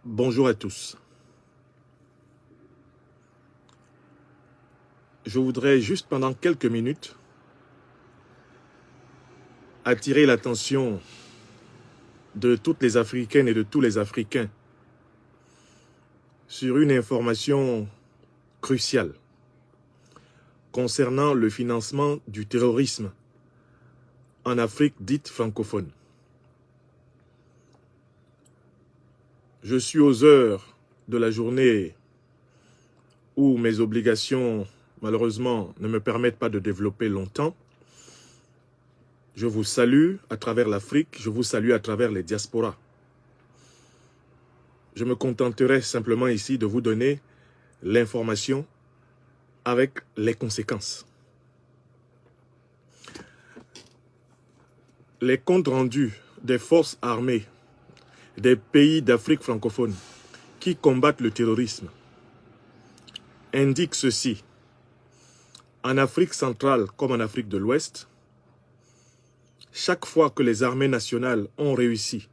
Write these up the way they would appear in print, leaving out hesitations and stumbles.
Bonjour à tous. Je voudrais juste pendant quelques minutes attirer l'attention de toutes les Africaines et de tous les Africains sur une information cruciale concernant le financement du terrorisme en Afrique dite francophone. Je suis aux heures de la journée où mes obligations, malheureusement, ne me permettent pas de développer longtemps. Je vous salue à travers l'Afrique, je vous salue à travers les diasporas. Je me contenterai simplement ici de vous donner l'information avec les conséquences. Les comptes rendus des forces armées des pays d'Afrique francophone qui combattent le terrorisme indiquent ceci. En Afrique centrale comme en Afrique de l'Ouest, chaque fois que les armées nationales ont réussi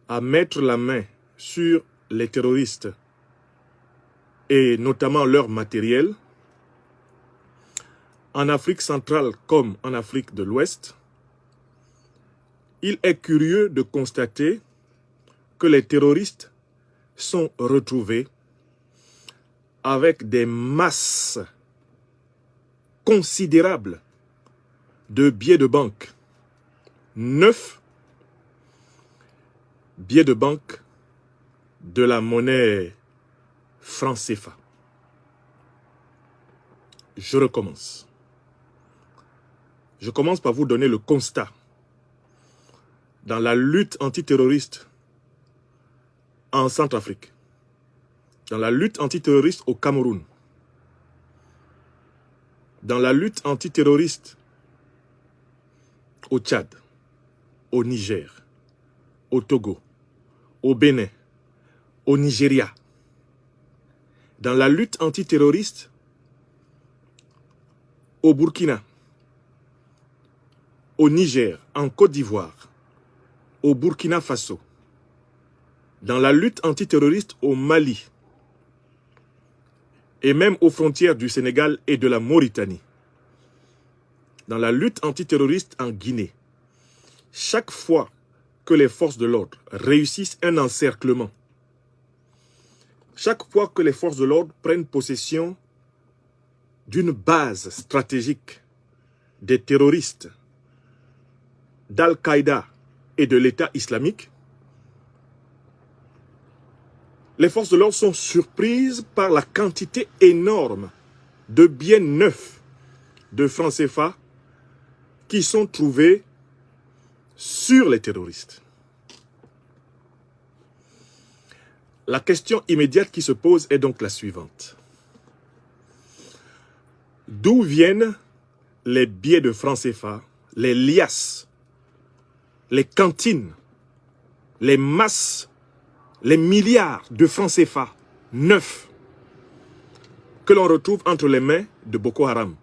à mettre la main sur les terroristes et notamment leur matériel, en Afrique centrale comme en Afrique de l'Ouest, il est curieux de constater que les terroristes sont retrouvés avec des masses considérables de billets de banque, 9 billets de banque de la monnaie franc CFA. Je recommence. Je commence par vous donner le constat. Dans la lutte antiterroriste en Centrafrique, dans la lutte antiterroriste au Cameroun, dans la lutte antiterroriste au Tchad, au Niger, au Togo, au Bénin, au Nigeria, dans la lutte antiterroriste au Burkina, au Niger, en Côte d'Ivoire, au Burkina Faso, dans la lutte antiterroriste au Mali, et même aux frontières du Sénégal et de la Mauritanie, dans la lutte antiterroriste en Guinée, chaque fois que les forces de l'ordre réussissent un encerclement, chaque fois que les forces de l'ordre prennent possession d'une base stratégique des terroristes d'Al-Qaïda et de l'État islamique, les forces de l'ordre sont surprises par la quantité énorme de billets neufs de francs CFA qui sont trouvés sur les terroristes. La question immédiate qui se pose est donc la suivante. D'où viennent les billets de francs CFA, les liasses, les cantines, les masses, les milliards de francs CFA neufs que l'on retrouve entre les mains de Boko Haram,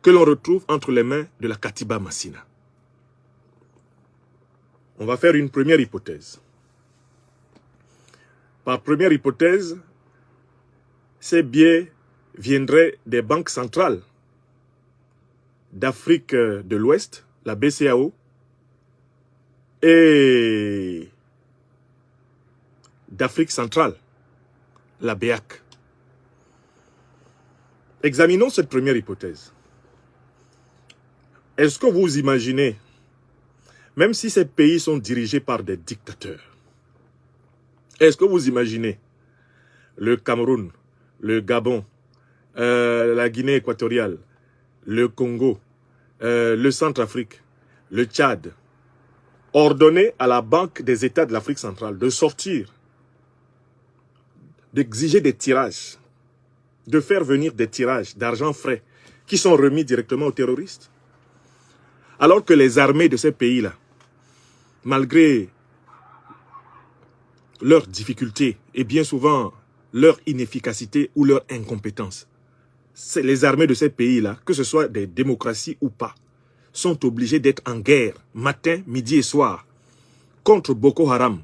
que l'on retrouve entre les mains de la Katiba Massina? On va faire une première hypothèse. Par première hypothèse, ces billets viendraient des banques centrales d'Afrique de l'Ouest, la BCAO, et d'Afrique centrale, la BEAC. Examinons cette première hypothèse. Est-ce que vous imaginez, même si ces pays sont dirigés par des dictateurs, est-ce que vous imaginez le Cameroun, le Gabon, la Guinée équatoriale, le Congo, le Centrafrique, le Tchad, ordonner à la Banque des États de l'Afrique centrale de sortir, d'exiger des tirages, de faire venir des tirages d'argent frais qui sont remis directement aux terroristes? Alors que les armées de ces pays-là, malgré leurs difficultés et bien souvent leur inefficacité ou leur incompétence, les armées de ces pays-là, que ce soit des démocraties ou pas, sont obligées d'être en guerre matin, midi et soir contre Boko Haram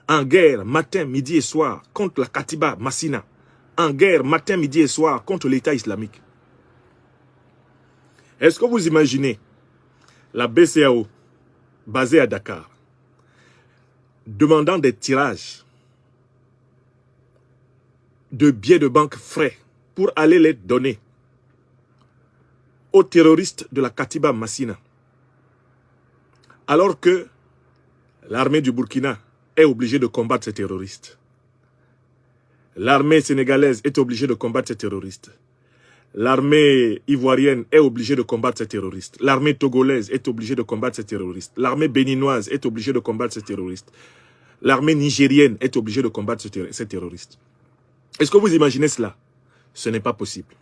en guerre matin, midi et soir contre la Katiba Massina, en guerre matin, midi et soir contre l'État islamique. Est-ce que vous imaginez la BCAO basée à Dakar demandant des tirages de billets de banque frais pour aller les donner aux terroristes de la Katiba Massina, alors que l'armée du Burkina est obligée de combattre ces terroristes. L'armée sénégalaise est obligée de combattre ces terroristes. L'armée ivoirienne est obligée de combattre ces terroristes. L'armée togolaise est obligée de combattre ces terroristes. L'armée béninoise est obligée de combattre ces terroristes. L'armée nigérienne est obligée de combattre ces terroristes. Est-ce que vous imaginez cela? Ce n'est pas possible.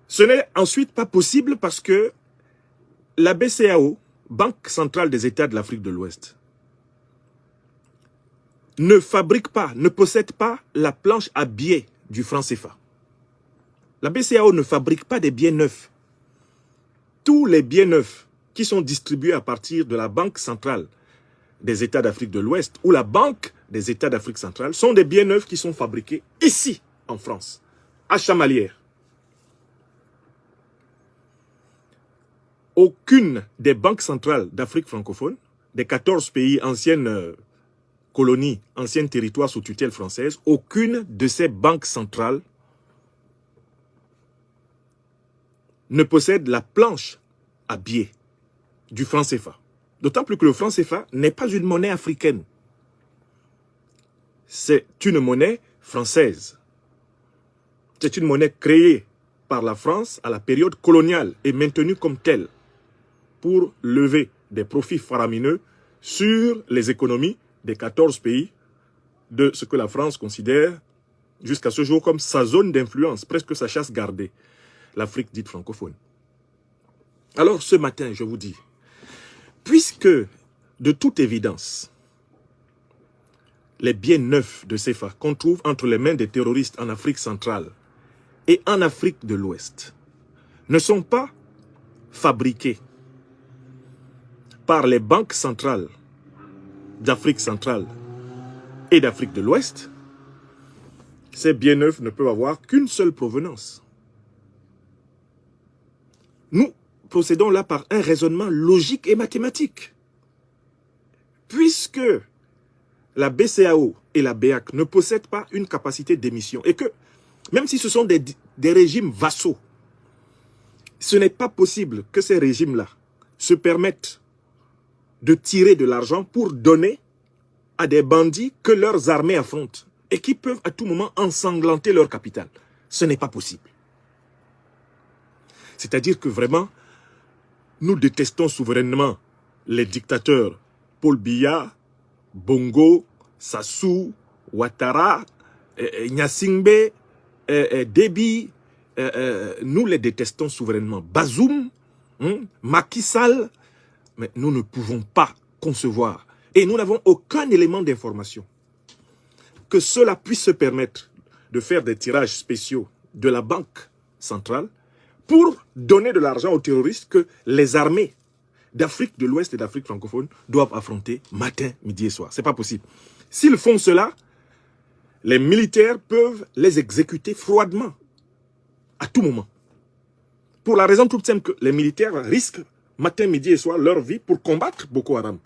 Ce n'est ensuite pas possible parce que la BCAO, Banque centrale des États de l'Afrique de l'Ouest, ne fabrique pas, ne possède pas la planche à billets du franc CFA. La BCAO ne fabrique pas des billets neufs. Tous les billets neufs qui sont distribués à partir de la Banque centrale des États d'Afrique de l'Ouest ou la Banque des États d'Afrique centrale sont des billets neufs qui sont fabriqués ici, en France, à Chamalières. Aucune des banques centrales d'Afrique francophone, des 14 pays anciennes colonies, anciens territoires sous tutelle française, aucune de ces banques centrales ne possède la planche à billets du franc CFA. D'autant plus que le franc CFA n'est pas une monnaie africaine. C'est une monnaie française. C'est une monnaie créée par la France à la période coloniale et maintenue comme telle pour lever des profits faramineux sur les économies des 14 pays de ce que la France considère jusqu'à ce jour comme sa zone d'influence, presque sa chasse gardée, l'Afrique dite francophone. Alors ce matin, je vous dis, puisque de toute évidence, les biens neufs de CFA qu'on trouve entre les mains des terroristes en Afrique centrale et en Afrique de l'Ouest ne sont pas fabriqués par les banques centrales d'Afrique centrale et d'Afrique de l'Ouest, ces biens neufs ne peuvent avoir qu'une seule provenance. Nous procédons là par un raisonnement logique et mathématique. Puisque la BCAO et la BEAC ne possèdent pas une capacité d'émission et que, même si ce sont des régimes vassaux, ce n'est pas possible que ces régimes-là se permettent de tirer de l'argent pour donner à des bandits que leurs armées affrontent et qui peuvent à tout moment ensanglanter leur capital. Ce n'est pas possible. C'est-à-dire que vraiment, nous détestons souverainement les dictateurs Paul Biya, Bongo, Sassou, Ouattara, Gnassingbé, Déby. Nous les détestons souverainement. Bazoum, Macky Sall. Mais nous ne pouvons pas concevoir, et nous n'avons aucun élément d'information, que cela puisse se permettre de faire des tirages spéciaux de la banque centrale pour donner de l'argent aux terroristes que les armées d'Afrique de l'Ouest et d'Afrique francophone doivent affronter matin, midi et soir. Ce n'est pas possible. S'ils font cela, les militaires peuvent les exécuter froidement, à tout moment. Pour la raison toute simple que les militaires risquent matin, midi et soir leur vie pour combattre Boko Haram.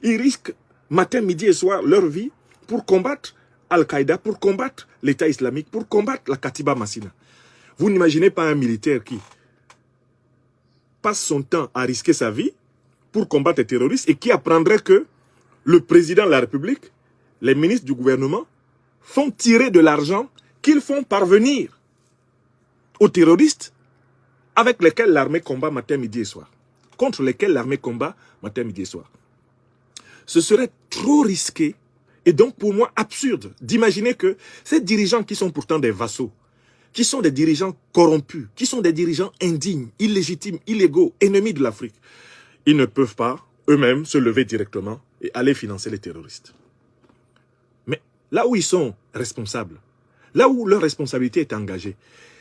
Ils risquent matin, midi et soir leur vie pour combattre Al-Qaïda, pour combattre l'État islamique, pour combattre la Katiba Massina. Vous n'imaginez pas un militaire qui passe son temps à risquer sa vie pour combattre les terroristes et qui apprendrait que le président de la République, les ministres du gouvernement, font tirer de l'argent qu'ils font parvenir aux terroristes avec lesquels l'armée combat matin, midi et soir. Contre lesquels l'armée combat matin, midi et soir. Ce serait trop risqué et donc pour moi absurde d'imaginer que ces dirigeants qui sont pourtant des vassaux, qui sont des dirigeants corrompus, qui sont des dirigeants indignes, illégitimes, illégaux, ennemis de l'Afrique, ils ne peuvent pas eux-mêmes se lever directement et aller financer les terroristes. Mais là où ils sont responsables, là où leur responsabilité est engagée,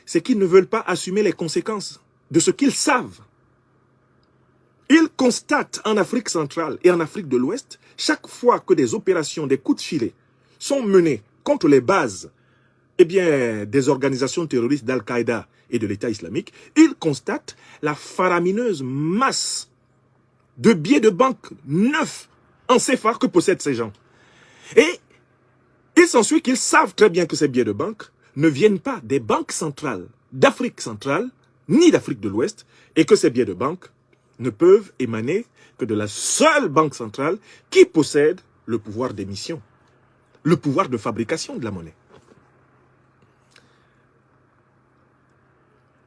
c'est qu'ils ne veulent pas assumer les conséquences de ce qu'ils savent. Il constate en Afrique centrale et en Afrique de l'Ouest, chaque fois que des opérations, des coups de filet sont menés contre les bases des organisations terroristes d'Al-Qaïda et de l'État islamique, il constate la faramineuse masse de billets de banque neufs en CFA que possèdent ces gens. Et il s'ensuit qu'ils savent très bien que ces billets de banque ne viennent pas des banques centrales d'Afrique centrale ni d'Afrique de l'Ouest et que ces billets de banque ne peuvent émaner que de la seule banque centrale qui possède le pouvoir d'émission, le pouvoir de fabrication de la monnaie.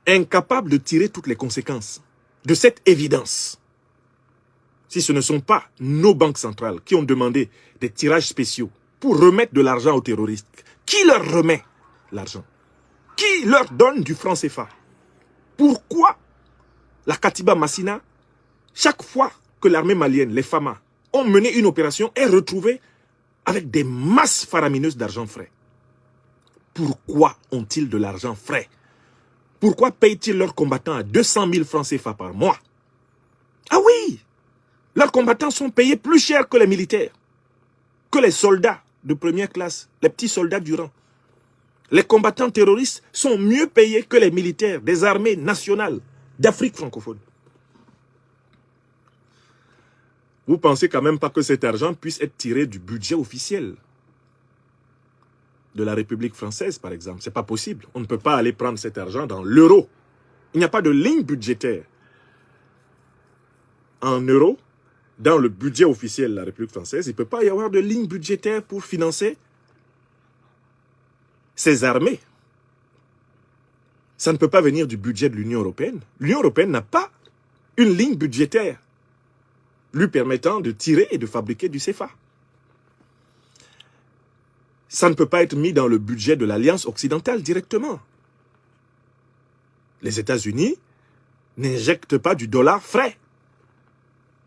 Incapable de tirer toutes les conséquences de cette évidence, si ce ne sont pas nos banques centrales qui ont demandé des tirages spéciaux pour remettre de l'argent aux terroristes, qui leur remet l'argent? Qui leur donne du franc CFA? Pourquoi la Katiba Massina, chaque fois que l'armée malienne, les FAMA, ont mené une opération, est retrouvée avec des masses faramineuses d'argent frais? Pourquoi ont-ils de l'argent frais? Pourquoi payent-ils leurs combattants à 200 000 francs CFA par mois? Ah oui, leurs combattants sont payés plus cher que les militaires, que les soldats de première classe, les petits soldats du rang. Les combattants terroristes sont mieux payés que les militaires des armées nationales d'Afrique francophone. Vous pensez quand même pas que cet argent puisse être tiré du budget officiel de la République française, par exemple? C'est pas possible. On ne peut pas aller prendre cet argent dans l'euro. Il n'y a pas de ligne budgétaire en euros dans le budget officiel de la République française. Il ne peut pas y avoir de ligne budgétaire pour financer ces armées. Ça ne peut pas venir du budget de l'Union européenne. L'Union européenne n'a pas une ligne budgétaire lui permettant de tirer et de fabriquer du CFA. Ça ne peut pas être mis dans le budget de l'Alliance occidentale directement. Les États-Unis n'injectent pas du dollar frais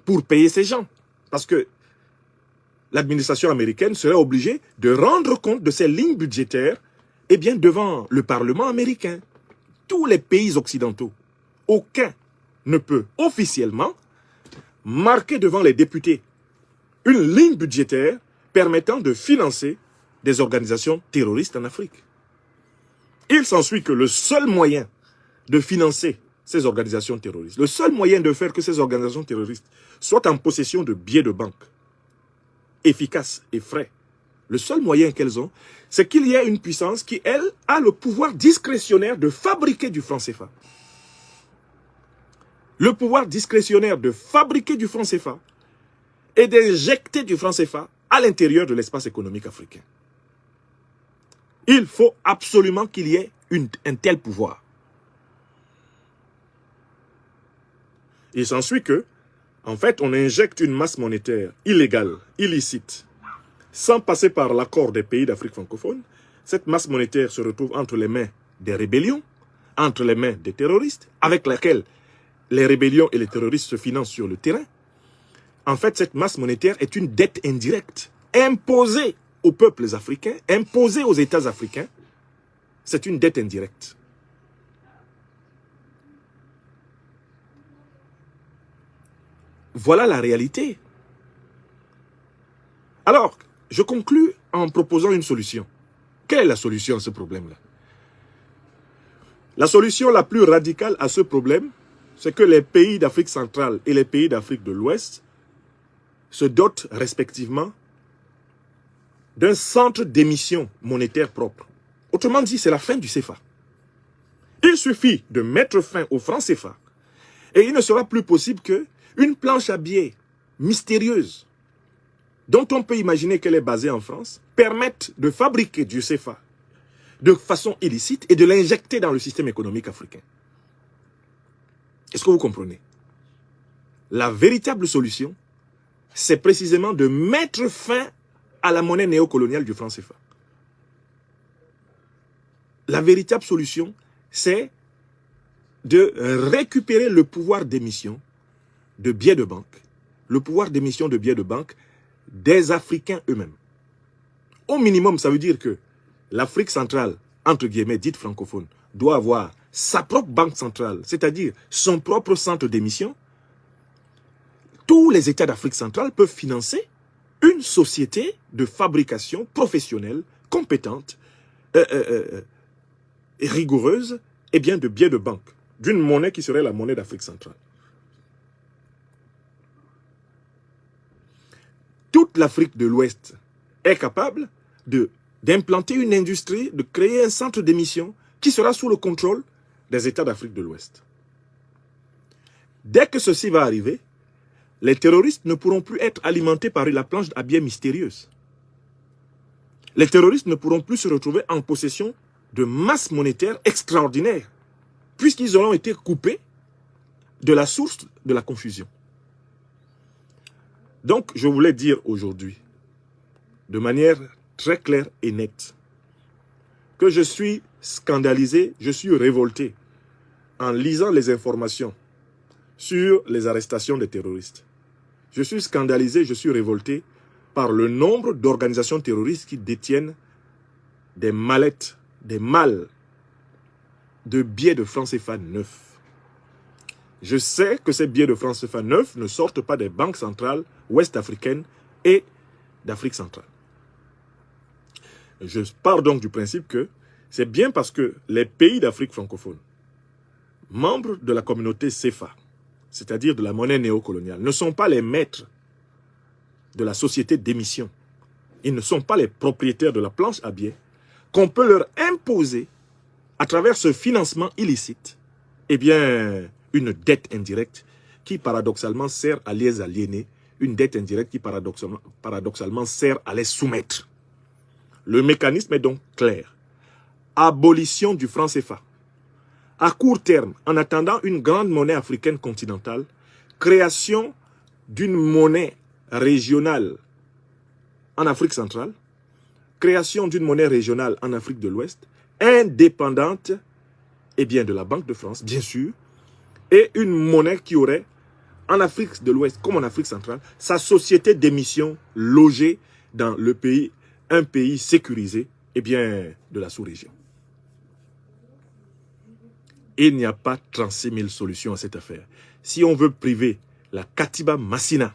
pour payer ces gens. Parce que l'administration américaine serait obligée de rendre compte de ces lignes budgétaires devant le Parlement américain. Tous les pays occidentaux, aucun ne peut officiellement marquer devant les députés une ligne budgétaire permettant de financer des organisations terroristes en Afrique. Il s'ensuit que le seul moyen de financer ces organisations terroristes, le seul moyen de faire que ces organisations terroristes soient en possession de billets de banque efficaces et frais, le seul moyen qu'elles ont, c'est qu'il y ait une puissance qui, elle, a le pouvoir discrétionnaire de fabriquer du franc CFA. Le pouvoir discrétionnaire de fabriquer du franc CFA et d'injecter du franc CFA à l'intérieur de l'espace économique africain. Il faut absolument qu'il y ait un tel pouvoir. Il s'ensuit que, en fait, on injecte une masse monétaire illégale, illicite, sans passer par l'accord des pays d'Afrique francophone. Cette masse monétaire se retrouve entre les mains des rébellions, entre les mains des terroristes, avec laquelle les rébellions et les terroristes se financent sur le terrain. En fait, cette masse monétaire est une dette indirecte, imposée aux peuples africains, imposée aux États africains. C'est une dette indirecte. Voilà la réalité. Alors, je conclus en proposant une solution. Quelle est la solution à ce problème-là? La solution la plus radicale à ce problème, c'est que les pays d'Afrique centrale et les pays d'Afrique de l'Ouest se dotent respectivement d'un centre d'émission monétaire propre. Autrement dit, c'est la fin du CFA. Il suffit de mettre fin au franc CFA et il ne sera plus possible qu'une planche à billets mystérieuse dont on peut imaginer qu'elle est basée en France, permettent de fabriquer du CFA de façon illicite et de l'injecter dans le système économique africain. Est-ce que vous comprenez? La véritable solution, c'est précisément de mettre fin à la monnaie néocoloniale du franc CFA. La véritable solution, c'est de récupérer le pouvoir d'émission de billets de banque, le pouvoir d'émission de billets de banque des Africains eux-mêmes. Au minimum, ça veut dire que l'Afrique centrale, entre guillemets, dite francophone, doit avoir sa propre banque centrale, c'est-à-dire son propre centre d'émission, tous les États d'Afrique centrale peuvent financer une société de fabrication professionnelle, compétente, et rigoureuse, et bien de billets de banque, d'une monnaie qui serait la monnaie d'Afrique centrale. Toute l'Afrique de l'Ouest est capable d'implanter une industrie, de créer un centre d'émission qui sera sous le contrôle des États d'Afrique de l'Ouest. Dès que ceci va arriver, les terroristes ne pourront plus être alimentés par la planche à billets mystérieuse. Les terroristes ne pourront plus se retrouver en possession de masses monétaires extraordinaires, puisqu'ils auront été coupés de la source de la confusion. Donc, je voulais dire aujourd'hui, de manière très claire et nette, que je suis scandalisé, je suis révolté en lisant les informations sur les arrestations des terroristes. Je suis scandalisé, je suis révolté par le nombre d'organisations terroristes qui détiennent des mallettes, des malles de billets de francs CFA neufs. Je sais que ces billets de francs CFA neufs ne sortent pas des banques centrales ouest-africaines et d'Afrique centrale. Je pars donc du principe que c'est bien parce que les pays d'Afrique francophone, membres de la communauté CFA, c'est-à-dire de la monnaie néocoloniale, ne sont pas les maîtres de la société d'émission. Ils ne sont pas les propriétaires de la planche à billets, qu'on peut leur imposer, à travers ce financement illicite, eh bien, une dette indirecte qui paradoxalement sert à les aliéner, une dette indirecte qui paradoxalement sert à les soumettre. Le mécanisme est donc clair. Abolition du franc CFA. À court terme, en attendant une grande monnaie africaine continentale, création d'une monnaie régionale en Afrique centrale, création d'une monnaie régionale en Afrique de l'Ouest, indépendante, eh bien de la Banque de France, bien sûr, et une monnaie qui aurait, en Afrique de l'Ouest comme en Afrique centrale, sa société d'émission logée dans le pays, un pays sécurisé, eh bien, de la sous-région. Il n'y a pas 36 000 solutions à cette affaire. Si on veut priver la Katiba Massina,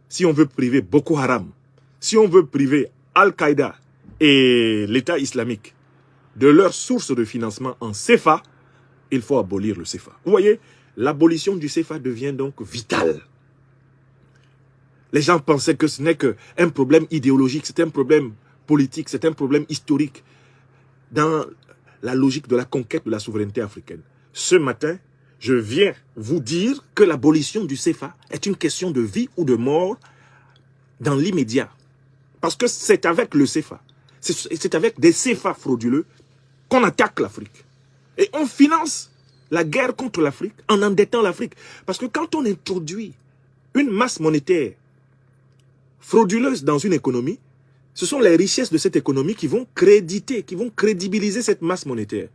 si on veut priver Boko Haram, si on veut priver Al-Qaïda et l'État islamique de leur source de financement en CFA, il faut abolir le CFA. Vous voyez, l'abolition du CFA devient donc vitale. Les gens pensaient que ce n'est qu'un problème idéologique, c'est un problème politique, c'est un problème historique dans la logique de la conquête de la souveraineté africaine. Ce matin, je viens vous dire que l'abolition du CFA est une question de vie ou de mort dans l'immédiat. Parce que c'est avec le CFA, c'est avec des CFA frauduleux qu'on attaque l'Afrique. Et on finance la guerre contre l'Afrique en endettant l'Afrique. Parce que quand on introduit une masse monétaire frauduleuse dans une économie, ce sont les richesses de cette économie qui vont crédibiliser cette masse monétaire.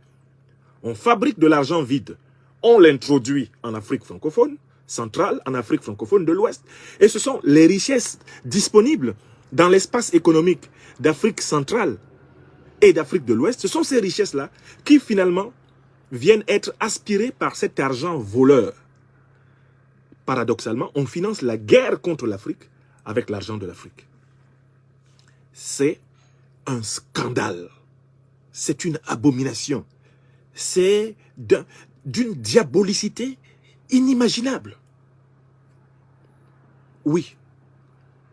On fabrique de l'argent vide, on l'introduit en Afrique francophone centrale, en Afrique francophone de l'Ouest. Et ce sont les richesses disponibles dans l'espace économique d'Afrique centrale et d'Afrique de l'Ouest. Ce sont ces richesses-là qui finalement viennent être aspirées par cet argent voleur. Paradoxalement, on finance la guerre contre l'Afrique avec l'argent de l'Afrique. C'est un scandale. C'est une abomination. C'est d'une diabolicité inimaginable. Oui,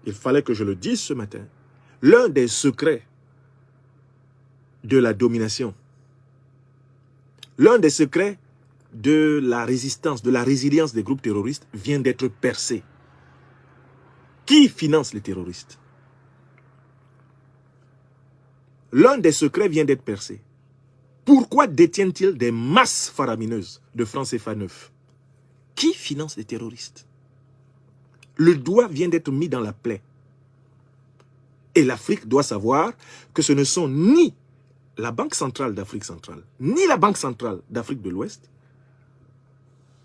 il fallait que je le dise ce matin. L'un des secrets de la domination, l'un des secrets de la résistance, de la résilience des groupes terroristes vient d'être percé. Qui finance les terroristes? L'un des secrets vient d'être percé. Pourquoi détiennent-ils des masses faramineuses de francs CFA neufs? Qui finance les terroristes? Le doigt vient d'être mis dans la plaie. Et l'Afrique doit savoir que ce ne sont ni la Banque centrale d'Afrique centrale, ni la Banque centrale d'Afrique de l'Ouest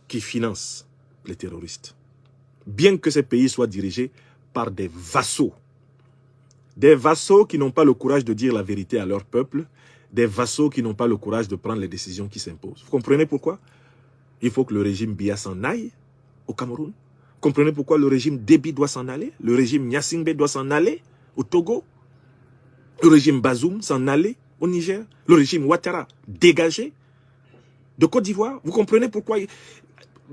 qui financent les terroristes. Bien que ces pays soient dirigés par des vassaux qui n'ont pas le courage de dire la vérité à leur peuple, des vassaux qui n'ont pas le courage de prendre les décisions qui s'imposent. Vous comprenez pourquoi? Il faut que le régime Biya s'en aille au Cameroun, comprenez pourquoi le régime Déby doit s'en aller? Le régime Gnassingbé doit s'en aller au Togo? Le régime Bazoum s'en aller au Niger? Le régime Ouattara dégagé de Côte d'Ivoire? Vous comprenez pourquoi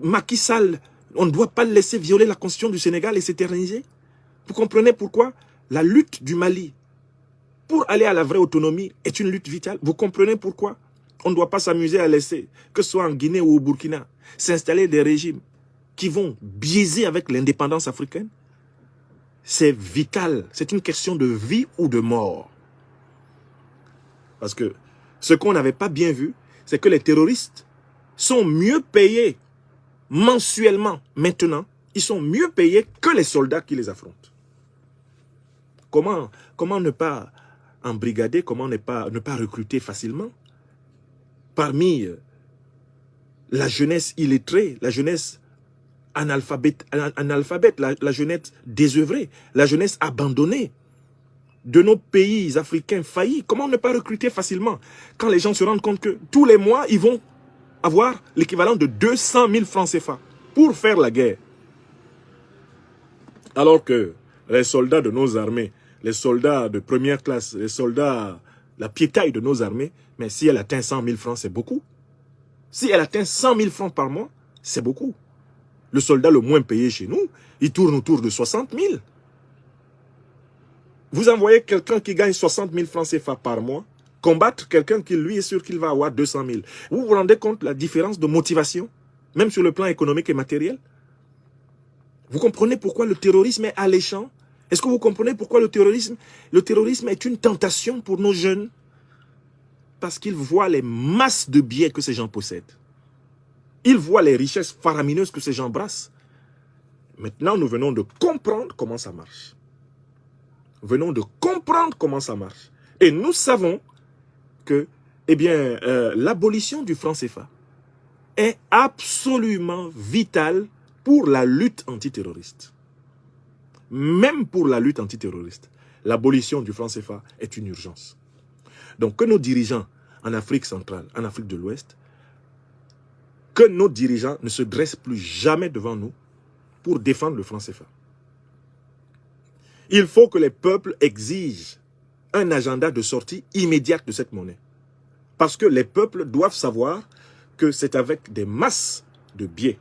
Macky Sall, on ne doit pas le laisser violer la constitution du Sénégal et s'éterniser? Vous comprenez pourquoi la lutte du Mali pour aller à la vraie autonomie est une lutte vitale? Vous comprenez pourquoi on ne doit pas s'amuser à laisser, que ce soit en Guinée ou au Burkina, s'installer des régimes qui vont biaiser avec l'indépendance africaine? C'est vital. C'est une question de vie ou de mort. Parce que ce qu'on n'avait pas bien vu, c'est que les terroristes sont mieux payés mensuellement. Maintenant, ils sont mieux payés que les soldats qui les affrontent. Comment ne pas embrigader, comment ne pas recruter facilement parmi la jeunesse illettrée, la jeunesse analphabète, la jeunesse désœuvrée, la jeunesse abandonnée de nos pays africains faillis? Comment ne pas recruter facilement quand les gens se rendent compte que tous les mois, ils vont avoir l'équivalent de 200 000 francs CFA pour faire la guerre? Alors que les soldats de nos armées, les soldats de première classe, les soldats, la piétaille de nos armées, mais si elle atteint 100 000 francs, c'est beaucoup. Si elle atteint 100 000 francs par mois, c'est beaucoup. Le soldat le moins payé chez nous, il tourne autour de 60 000. Vous envoyez quelqu'un qui gagne 60 000 francs CFA par mois combattre quelqu'un qui, lui, est sûr qu'il va avoir 200 000. Vous vous rendez compte de la différence de motivation, même sur le plan économique et matériel? Vous comprenez pourquoi le terrorisme est alléchant? Est-ce que vous comprenez pourquoi le terrorisme est une tentation pour nos jeunes? Parce qu'ils voient les masses de biens que ces gens possèdent. Ils voient les richesses faramineuses que ces gens brassent. Maintenant, nous venons de comprendre comment ça marche. Venons de comprendre comment ça marche. Et nous savons que, eh bien, l'abolition du franc CFA est absolument vitale pour la lutte antiterroriste. Même pour la lutte antiterroriste, l'abolition du franc CFA est une urgence. Donc que nos dirigeants en Afrique centrale, en Afrique de l'Ouest, que nos dirigeants ne se dressent plus jamais devant nous pour défendre le franc CFA. Il faut que les peuples exigent un agenda de sortie immédiate de cette monnaie. Parce que les peuples doivent savoir que c'est avec des masses de billets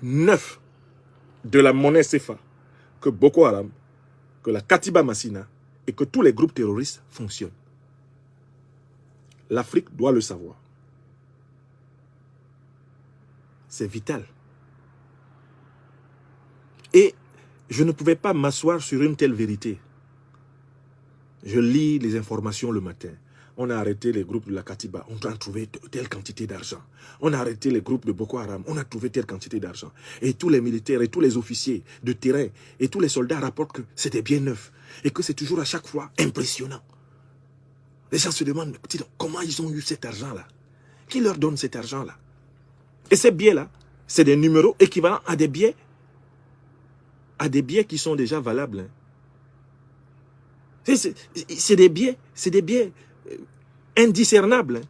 neufs de la monnaie CFA que Boko Haram, que la Katiba Massina et que tous les groupes terroristes fonctionnent. L'Afrique doit le savoir. C'est vital. Et je ne pouvais pas m'asseoir sur une telle vérité. Je lis les informations le matin. On a arrêté les groupes de la Katiba, on a trouvé telle quantité d'argent. On a arrêté les groupes de Boko Haram, on a trouvé telle quantité d'argent. Et tous les militaires et tous les officiers de terrain et tous les soldats rapportent que c'était bien neuf. Et que c'est toujours à chaque fois impressionnant. Les gens se demandent, comment ils ont eu cet argent-là? Qui leur donne cet argent-là? Et ces billets-là, c'est des numéros équivalents à des billets qui sont déjà valables. C'est des billets indiscernables.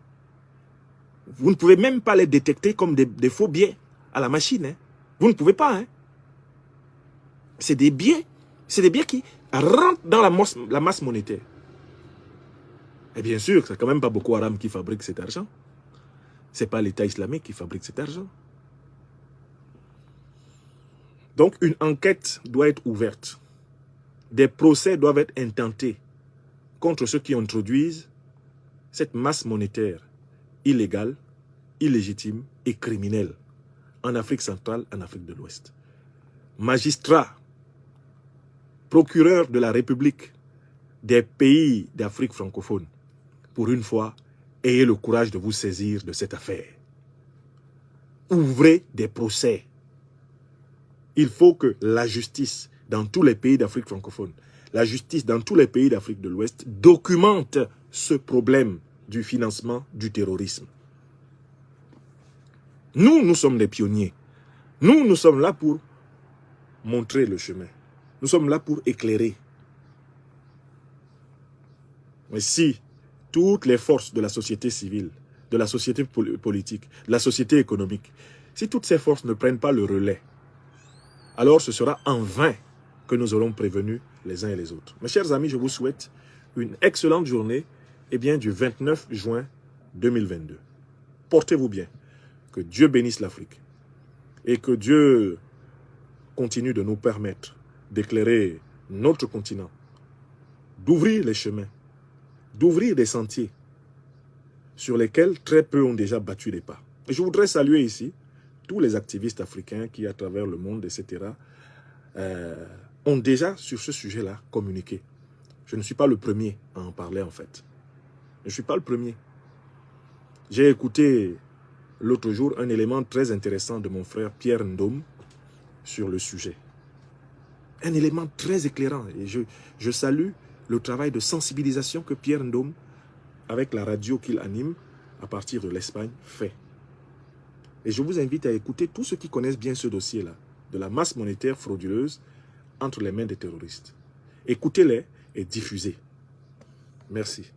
Vous ne pouvez même pas les détecter comme des faux billets à la machine. Vous ne pouvez pas. C'est des billets qui rentrent dans la masse monétaire. Et bien sûr, c'est quand même pas Boko Haram qui fabrique cet argent. C'est pas l'État islamique qui fabrique cet argent. Donc une enquête doit être ouverte. Des procès doivent être intentés contre ceux qui introduisent cette masse monétaire illégale, illégitime et criminelle en Afrique centrale, en Afrique de l'Ouest. Magistrats, procureurs de la République des pays d'Afrique francophone, pour une fois, ayez le courage de vous saisir de cette affaire. Ouvrez des procès. Il faut que la justice dans tous les pays d'Afrique francophone, la justice dans tous les pays d'Afrique de l'Ouest documente ce problème du financement du terrorisme. Nous sommes des pionniers. Nous sommes là pour montrer le chemin. Nous sommes là pour éclairer. Mais si toutes les forces de la société civile, de la société politique, de la société économique, si toutes ces forces ne prennent pas le relais, alors ce sera en vain que nous aurons prévenu les uns et les autres. Mes chers amis, je vous souhaite une excellente journée du 29 juin 2022. Portez-vous bien. Que Dieu bénisse l'Afrique. Et que Dieu continue de nous permettre d'éclairer notre continent, d'ouvrir les chemins, d'ouvrir des sentiers sur lesquels très peu ont déjà battu les pas. Et je voudrais saluer ici tous les activistes africains qui, à travers le monde, etc., ont déjà, sur ce sujet-là, communiqué. Je ne suis pas le premier à en parler, en fait. Je ne suis pas le premier. J'ai écouté l'autre jour un élément très intéressant de mon frère Pierre Ndom sur le sujet. Un élément très éclairant. Et je salue le travail de sensibilisation que Pierre Ndom, avec la radio qu'il anime à partir de l'Espagne, fait. Et je vous invite à écouter tous ceux qui connaissent bien ce dossier-là, de la masse monétaire frauduleuse entre les mains des terroristes. Écoutez-les et diffusez. Merci.